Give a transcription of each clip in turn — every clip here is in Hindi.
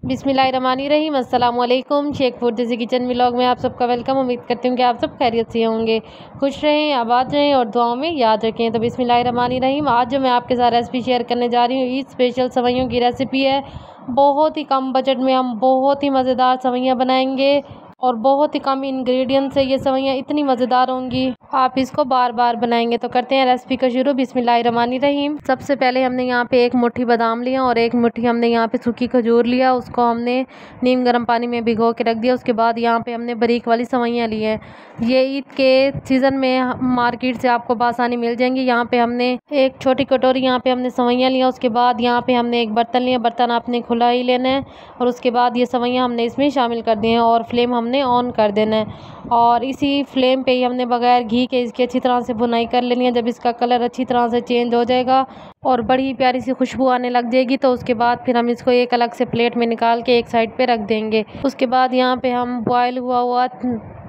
बिस्मिल्लाहिर्रहमानिर्रहीम। अस्सलामुअलैकुम। शेख फूड देसी किचन व्लॉग में आप सबका वेलकम। उम्मीद करती हूँ कि आप सब खैरियत से होंगे, खुश रहें, आबाद रहें और दुआओं में याद रखें। तो बिस्मिल्लाहिर्रहमानिर्रहीम। आज जो मैं आपके साथ रेसिपी शेयर करने जा रही हूँ, ईद स्पेशल सेवइयों की रेसिपी है। बहुत ही कम बजट में हम बहुत ही मज़ेदार सेवइयाँ बनाएंगे और बहुत ही कम इंग्रेडिएंट से ये सेवइयाँ इतनी मज़ेदार होंगी, आप इसको बार बार बनाएंगे। तो करते हैं रेसिपी को शुरू। बिस्मिल्लाहिर्रहमानिर्रहीम। सबसे पहले हमने यहाँ पे एक मुट्ठी बादाम लिया और एक मुट्ठी हमने यहाँ पे सूखी खजूर लिया। उसको हमने नीम गर्म पानी में भिगो के रख दिया। उसके बाद यहाँ पे हमने बारीक वाली सेवइयाँ ली हैं। ये ईद के सीज़न में मार्केट से आपको बासानी मिल जाएंगी। यहाँ पे हमने एक छोटी कटोरी यहाँ पे हमने सेवइयाँ लिया। उसके बाद यहाँ पे हमने एक बर्तन लिया। बर्तन आपने खुला ही लेना है और उसके बाद ये सेवइयाँ हमने इसमें शामिल कर दी हैं और फ्लेम हमने ऑन कर देना है और इसी फ्लेम पे ही हमने बगैर घी के इसकी अच्छी तरह से भुनाई कर लेनी है। जब इसका कलर अच्छी तरह से चेंज हो जाएगा और बड़ी प्यारी सी खुशबू आने लग जाएगी तो उसके बाद फिर हम इसको एक अलग से प्लेट में निकाल के एक साइड पे रख देंगे। उसके बाद यहाँ पे हम बॉयल हुआ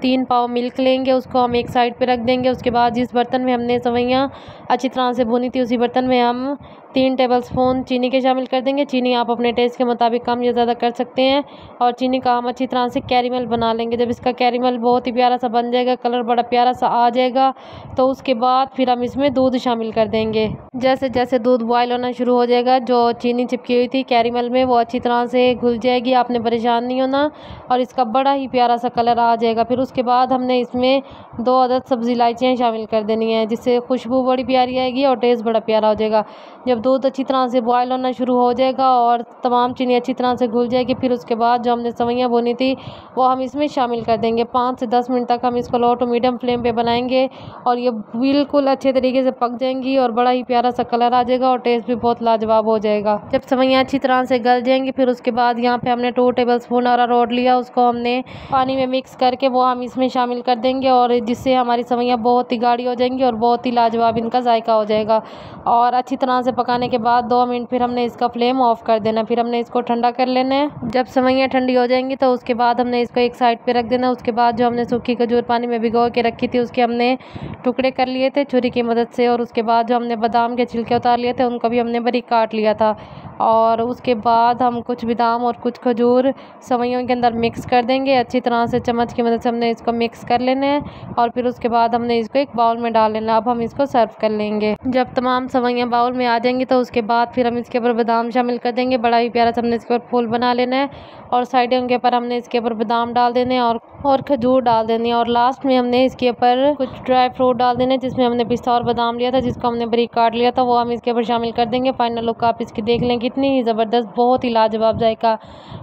3 पाव मिल्क लेंगे, उसको हम एक साइड पे रख देंगे। उसके बाद जिस बर्तन में हमने सेवइयाँ अच्छी तरह से भुनी थी उसी बर्तन में हम 3 टेबलस्पून चीनी के शामिल कर देंगे। चीनी आप अपने टेस्ट के मुताबिक कम या ज़्यादा कर सकते हैं और चीनी का हम अच्छी तरह से कैरेमल बना लेंगे। जब इसका कैरेमल बहुत ही प्यारा सा बन जाएगा, कलर बड़ा प्यारा सा आ जाएगा, तो उसके बाद फिर हम इसमें दूध शामिल कर देंगे। जैसे जैसे दूध बॉयल होना शुरू हो जाएगा, जो चीनी चिपकी हुई थी कैरेमल में वो अच्छी तरह से घुल जाएगी। आपने परेशान नहीं होना और इसका बड़ा ही प्यारा सा कलर आ जाएगा। फिर उसके बाद हमने इसमें 2 अदद सब्ज़ी इलायचियाँ शामिल कर देनी है, जिससे खुशबू बड़ी प्यारी आएगी और टेस्ट बड़ा प्यारा हो जाएगा। जब दूध अच्छी तरह से बॉयल होना शुरू हो जाएगा और तमाम चीनी अच्छी तरह से घुल जाएगी, फिर उसके बाद जो हमने सेवइयाँ भुनी थी वो हम इसमें शामिल कर देंगे। 5 से 10 मिनट तक हम इसको लो टू मीडियम फ्लेम पे बनाएंगे और ये बिल्कुल अच्छे तरीके से पक जाएंगी और बड़ा ही प्यारा सा कलर आ जाएगा और टेस्ट भी बहुत लाजवाब हो जाएगा। जब सेवइयाँ अच्छी तरह से गल जाएंगी फिर उसके बाद यहाँ पे हमने 2 टेबलस्पून अरारोट लिया, उसको हमने पानी में मिक्स करके वो हम इसमें शामिल कर देंगे और जिससे हमारी सेवइयाँ बहुत ही गाढ़ी हो जाएंगी और बहुत ही लाजवाब इनका जायका हो जाएगा। और अच्छी तरह से पकाने के बाद 2 मिनट फिर हमने इसका फ्लेम ऑफ कर देना। फिर हमने इसको ठंडा कर लेना है। जब सेवइयाँ ठंडी हो जाएंगी तो उसके बाद हमने इसको एक साइड पे रख देना। उसके बाद जो हमने सूखी खजूर पानी में भिगो के रखी थी उसके हमने टुकड़े कर लिए थे छुरी की मदद से और उसके बाद जो हमने बादाम के छिलके उतार लिए थे उनको भी हमने बारीक काट लिया था और उसके बाद हम कुछ बादाम और कुछ खजूर सेवइयों के अंदर मिक्स कर देंगे। अच्छी तरह से चम्मच की मदद से हमने इसको मिक्स कर लेना है और फिर उसके बाद हमने इसको एक बाउल में डाल लेना। अब हम इसको सर्व कर लेंगे। जब तमाम सेवइयाँ बाउल में आ जाएंगी तो उसके बाद फिर हम इसके ऊपर बादाम शामिल कर देंगे। बड़ा ही प्यारा सा हमने इसके ऊपर फूल बना लेना है और साइडों के ऊपर हमने इसके ऊपर बादाम डाल देने और खजूर डाल देनी है और लास्ट में हमने इसके ऊपर कुछ ड्राई फ्रूट डाल देने, जिसमें हमने पिस्ता और बादाम लिया था जिसको हमने बारीक काट लिया था, वो हम इसके ऊपर शामिल कर देंगे। फाइनल लुक आप इसकी देख लें, कितनी ही ज़बरदस्त, बहुत ही लाजवाब जायका।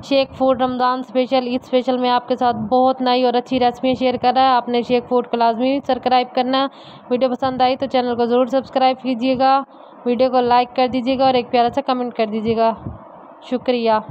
Sheikh food Ramzan special, Eid special में आपके साथ बहुत नई और अच्छी रेसिपी शेयर कर रहा है। आपने शेख फूड को लाजमी सब्सक्राइब करना। वीडियो पसंद आई तो चैनल को ज़रूर सब्सक्राइब कीजिएगा, वीडियो को लाइक कर दीजिएगा और एक प्यारा सा कमेंट कर दीजिएगा। शुक्रिया।